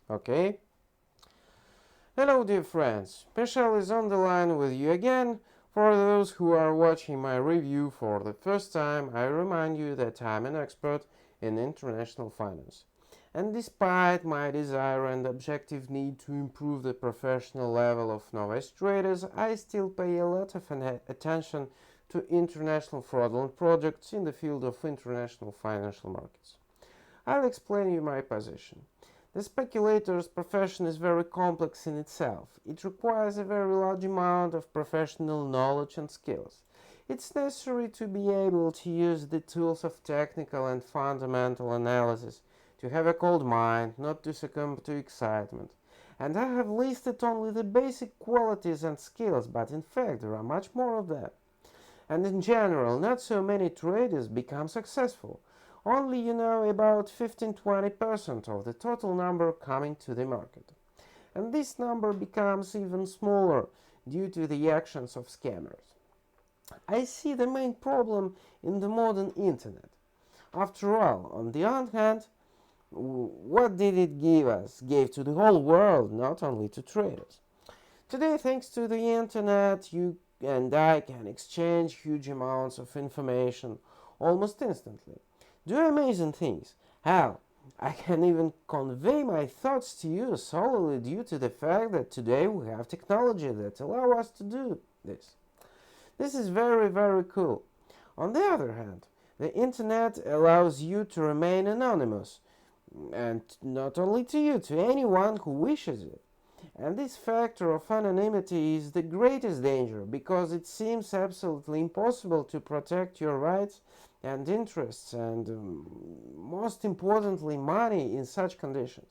Okay? Hello dear friends, Michelle is on the line with you again. For those who are watching my review for the first time, I remind you that I'm an expert in international finance. And despite my desire and objective need to improve the professional level of novice traders, I still pay a lot of attention to international fraudulent projects in the field of international financial markets. I'll explain you my position. The speculator's profession is very complex in itself. It requires a very large amount of professional knowledge and skills. It's necessary to be able to use the tools of technical and fundamental analysis, to have a cold mind, not to succumb to excitement. And I have listed only the basic qualities and skills, but in fact there are much more of them. And in general, not so many traders become successful. Only, about 15-20% of the total number coming to the market. And this number becomes even smaller due to the actions of scammers. I see the main problem in the modern internet. After all, on the one hand, what did it give us? Gave to the whole world, not only to traders. Today, thanks to the internet, you and I can exchange huge amounts of information almost instantly. Do amazing things. How? I can even convey my thoughts to you solely due to the fact that today we have technology that allow us to do this. This is very, very cool. On the other hand, the internet allows you to remain anonymous, and not only to you, to anyone who wishes it. And this factor of anonymity is the greatest danger because it seems absolutely impossible to protect your rights and interests and, most importantly, money in such conditions.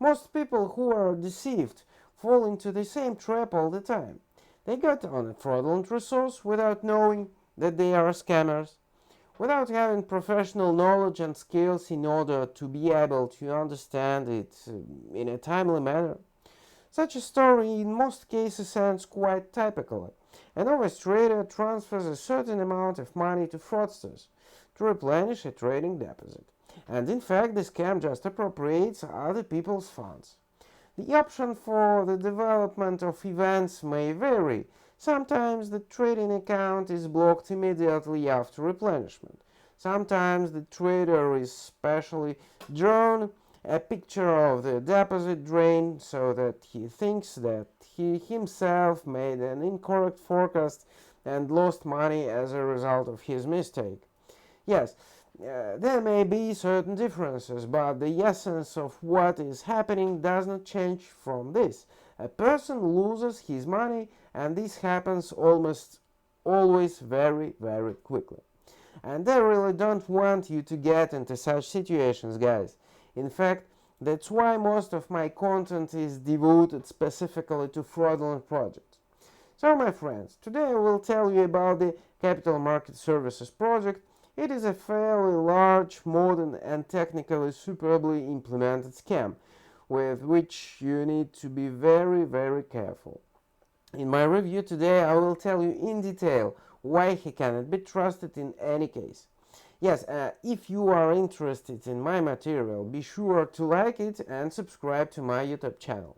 Most people who are deceived fall into the same trap all the time. They get on a fraudulent resource without knowing that they are scammers, without having professional knowledge and skills in order to be able to understand it in a timely manner. Such a story in most cases ends quite typically. A novice trader transfers a certain amount of money to fraudsters to replenish a trading deposit. And in fact, the scam just appropriates other people's funds. The option for the development of events may vary. Sometimes the trading account is blocked immediately after replenishment. Sometimes the trader is specially drawn a picture of the deposit drain so that he thinks that he himself made an incorrect forecast and lost money as a result of his mistake. Yes, there may be certain differences, but the essence of what is happening does not change from this. A person loses his money, and this happens almost always very, very quickly. And I really don't want you to get into such situations, guys. In fact, that's why most of my content is devoted specifically to fraudulent projects. So, my friends, today I will tell you about the Capital Market Services project. It is a fairly large, modern, and technically superbly implemented scam, with which you need to be very, very careful. In my review today, I will tell you in detail why he cannot be trusted in any case. Yes, if you are interested in my material, be sure to like it and subscribe to my YouTube channel.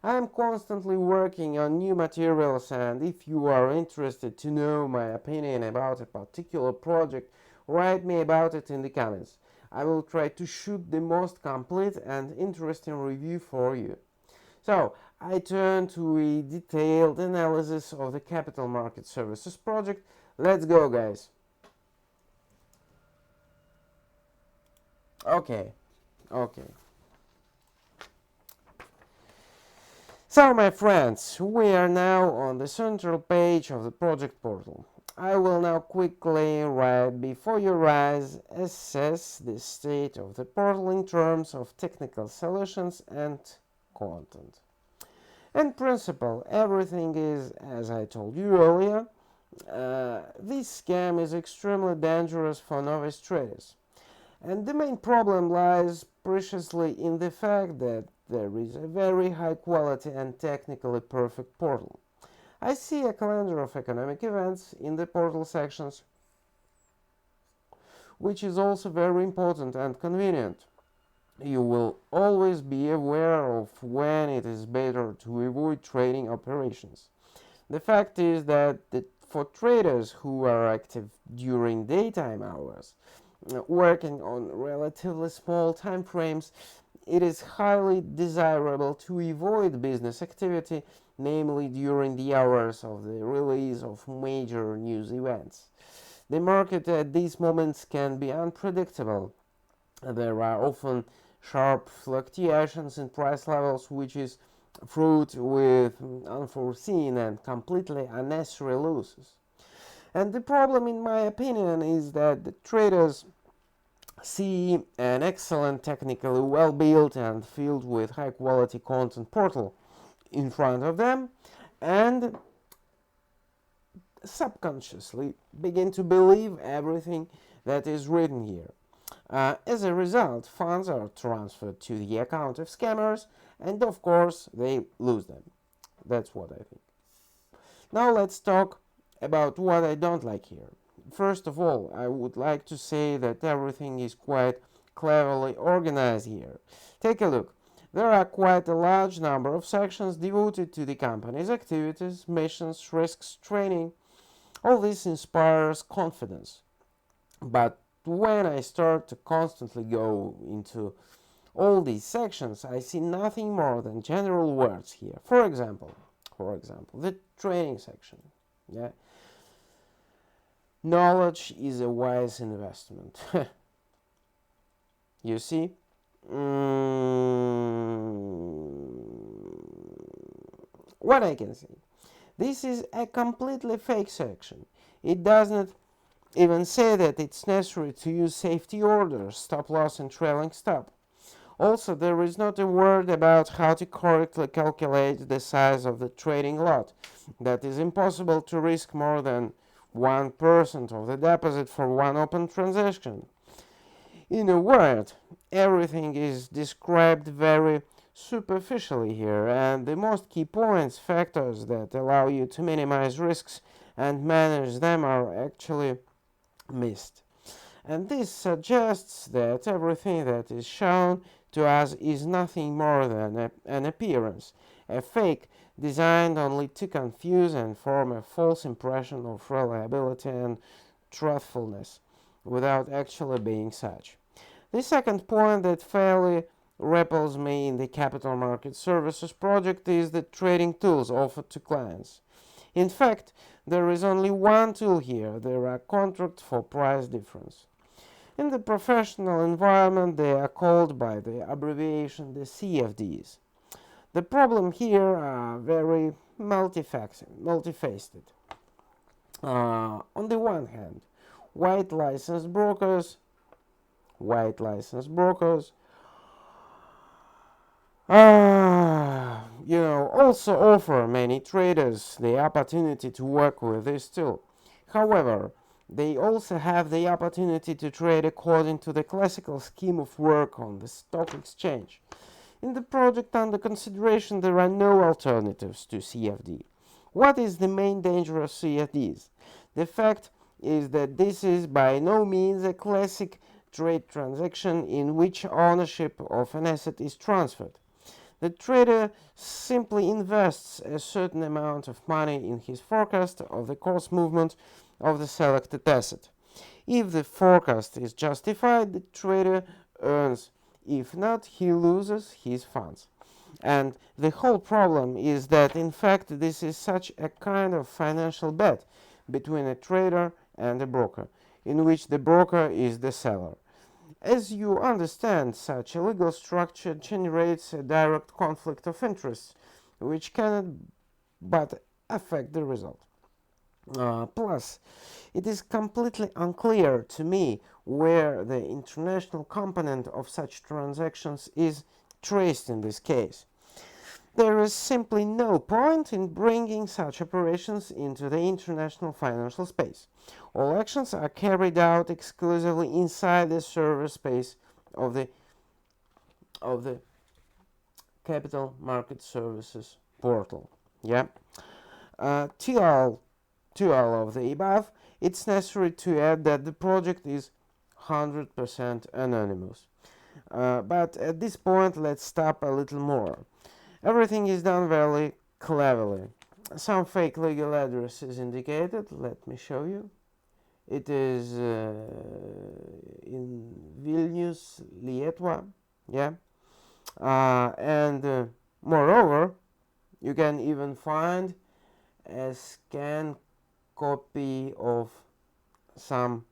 I am constantly working on new materials, and if you are interested to know my opinion about a particular project, write me about it in the comments. I will try to shoot the most complete and interesting review for you. So, I turn to a detailed analysis of the Capital Market Services project. Let's go, guys. Okay. So, my friends, we are now on the central page of the project portal. I will now quickly, right before your eyes, assess the state of the portal in terms of technical solutions and content. In principle, everything is as I told you earlier. This scam is extremely dangerous for novice traders. And the main problem lies preciously in the fact that there is a very high quality and technically perfect portal. I see a calendar of economic events in the portal sections, which is also very important and convenient. You will always be aware of when it is better to avoid trading operations. The fact is that for traders who are active during daytime hours, working on relatively small time frames, it is highly desirable to avoid business activity, namely during the hours of the release of major news events. The market at these moments can be unpredictable. There are often sharp fluctuations in price levels, which is fraught with unforeseen and completely unnecessary losses. And the problem, in my opinion, is that the traders see an excellent, technically well built and filled with high quality content portal in front of them and subconsciously begin to believe everything that is written here. As a result, funds are transferred to the account of scammers, and of course, they lose them. That's what I think. Now, let's talk about what I don't like here. First of all, I would like to say that everything is quite cleverly organized here. Take a look. There are quite a large number of sections devoted to the company's activities, missions, risks, training. All this inspires confidence. But when I start to constantly go into all these sections, I see nothing more than general words here. For example, the training section. Yeah. Knowledge is a wise investment. You see? What I can say. This is a completely fake section. It does not even say that it's necessary to use safety orders, stop loss and trailing stop. Also, there is not a word about how to correctly calculate the size of the trading lot. That is impossible to risk more than 1% of the deposit for one open transaction. In a word, everything is described very superficially here, and the most key points, factors that allow you to minimize risks and manage them, are actually missed. And this suggests that everything that is shown to us is nothing more than an appearance, a fake designed only to confuse and form a false impression of reliability and truthfulness, without actually being such. The second point that fairly repels me in the capital market services project is the trading tools offered to clients. In fact, there is only one tool here. There are contracts for price difference. In the professional environment, they are called by the abbreviation the CFDs. The problem here are very multifaceted. On the one hand, white licensed brokers also offer many traders the opportunity to work with this tool. However, they also have the opportunity to trade according to the classical scheme of work on the stock exchange. In the project under consideration, there are no alternatives to CFD. What is the main danger of CFDs? The fact is that this is by no means a classic trade transaction in which ownership of an asset is transferred. The trader simply invests a certain amount of money in his forecast of the course movement of the selected asset. If the forecast is justified, the trader earns. If not, he loses his funds. And the whole problem is that, in fact, this is such a kind of financial bet between a trader and a broker, in which the broker is the seller. As you understand, such a legal structure generates a direct conflict of interests, which cannot but affect the result. Plus, it is completely unclear to me where the international component of such transactions is traced in this case. There is simply no point in bringing such operations into the international financial space. All actions are carried out exclusively inside the server space of the Capital Market Services portal. Yeah. To all of the above, it's necessary to add that the project is 100% anonymous. But at this point, let's stop a little more. Everything is done very cleverly. Some fake legal address is indicated. Let me show you. It is in Vilnius, Lietuva. Yeah. And moreover, you can even find a scanned copy of some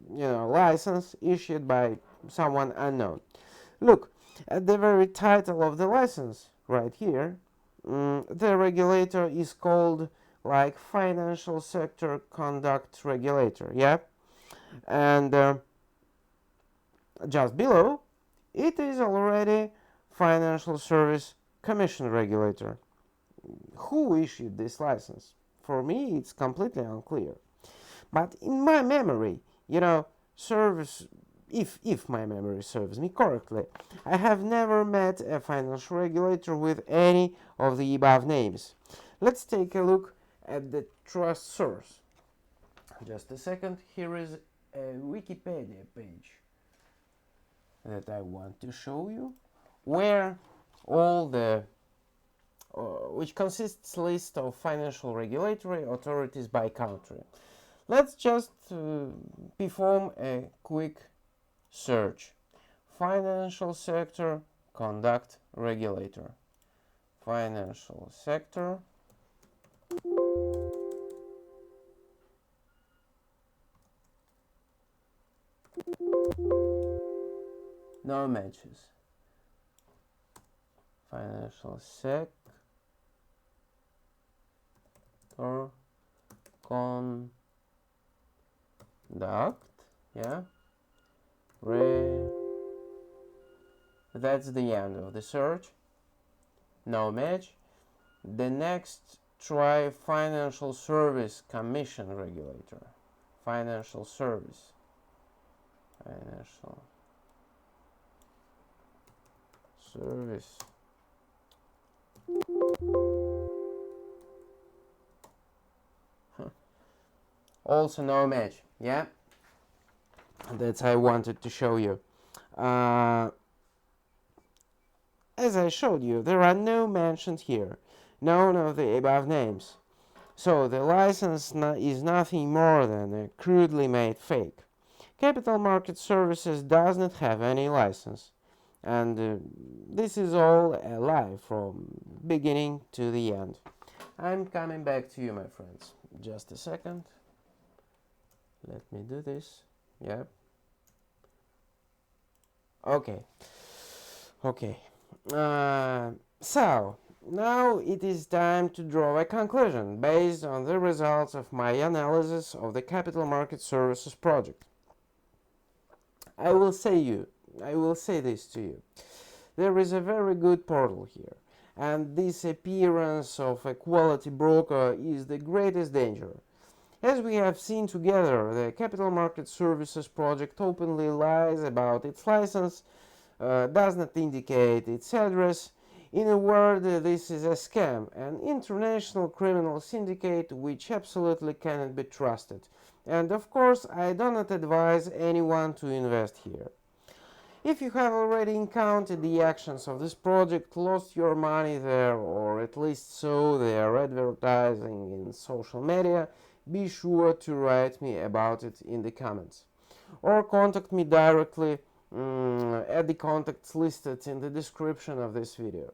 license issued by someone unknown. Look at the very title of the license right here. The regulator is called like Financial Sector Conduct Regulator, yeah? And just below, it is already Financial Service Commission Regulator. Who issued this license? For me, it's completely unclear. But in my memory, service, if my memory serves me correctly, I have never met a financial regulator with any of the above names. Let's take a look at the trust source. Just a second, here is a Wikipedia page that I want to show you, where all the which consists list of financial regulatory authorities by country. Let's just perform a quick search. Financial sector conduct regulator. Financial sector. No matches. Financial sector conduct. Yeah. That's the end of the search. No match. The next, try Financial Service Commission Regulator. Financial Service. Financial Service. Also no match. Yeah. That's I wanted to show you. As I showed you, there are no mentions here, none of the above names. So the license is nothing more than a crudely made fake. Capital Market Services does not have any license. And this is all a lie from beginning to the end. I'm coming back to you, my friends. Just a second. Let me do this. Yep. Okay. So, now it is time to draw a conclusion based on the results of my analysis of the Capital Market Services project. I will say this to you. There is a very good portal here, and this appearance of a quality broker is the greatest danger. As we have seen together, the Capital Market Services project openly lies about its license, does not indicate its address. In a word, this is a scam, an international criminal syndicate which absolutely cannot be trusted. And of course, I do not advise anyone to invest here. If you have already encountered the actions of this project, lost your money there, or at least saw their advertising in social media, be sure to write me about it in the comments. Or contact me directly at the contacts listed in the description of this video.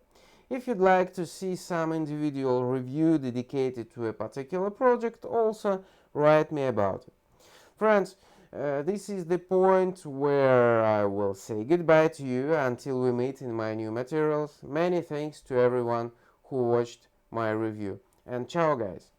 If you'd like to see some individual review dedicated to a particular project, also write me about it. Friends, this is the point where I will say goodbye to you until we meet in my new materials. Many thanks to everyone who watched my review. And ciao guys!